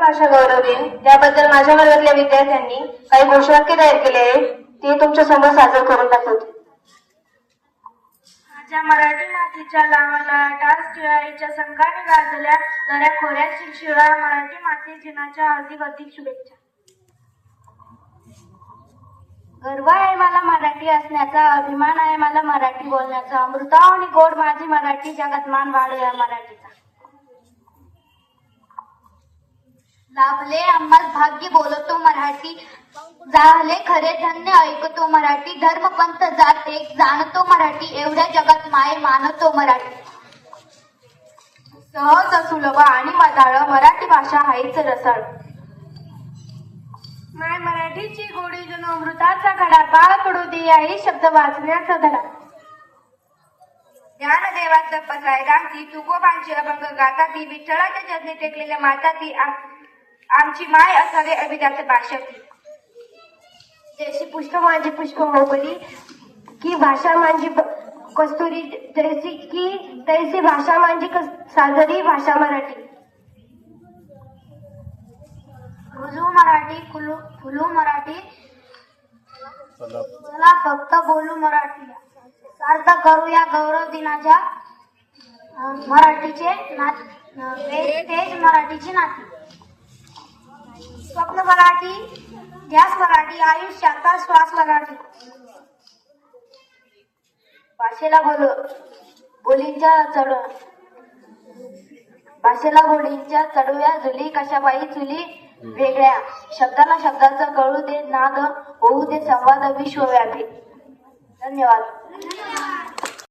भाषा गौरवली त्याबद्दल माझ्या वर्गातल्या विद्यार्थ्यांनी काही घोषवाक्य तयार केले आहेत, ते तुमच्या समोर सादर करून दाखवते. माझ्या मराठी मातीच्या लाटास टिळाईच्या संघाने गाजल्या दऱ्याखोऱ्यात शिळा मराठी माती दिनाच्या हार्दिक शुभेच्छा. गर्व आहे मला मराठी असण्याचा, अभिमान आहे मला मराठी बोलण्याचा, अमृतावणी गोड माझी मराठी, जगात मान वाढूया मराठीचा. लाभले आम्हास भाग्य बोलतो मराठी, झाले खरे धन्य ऐकतो मराठी, धर्म पंथ जात एक जाणतो मराठी, एवढ्या जगात माय मानतो मराठी. सहज सुलभ आणि मदाळ मराठी भाषा हाईच रसाळ. माय मराठीची गोडी जणू अमृताचा घडा, बाळ पडू दे आई शब्द वाचण्याचा धडा. ज्ञानदेवाचं पसाय गांधी तुकोबांची अभंग गाता ती, विठ्ठलाच्या चरणी टेकलेल्या माता ती, आमची माय असावे अभिजात भाषा ती. जैसी पुष्प माझी पुष्प मोगली की भाषा माझी कस्तुरी, जैसी की तैसी भाषा माझी सागरी भाषा मराठी. फुलू मराठी फुलू मराठी, चला फक्त बोलू मराठी, सार्थ करूया गौरव दिनाच्या मराठीचे तेज मराठीची नाती. स्वप्न मराठी, ध्यास मराठी, आयुष्याचा श्वास मराठी. भाषेला बोलींच्या चढव्या जुली, कशाबाई चुली वेगळ्या, शब्दाला शब्दाचा कळू दे नाद, होऊ दे संवाद विश्वव्यापी. धन्यवाद.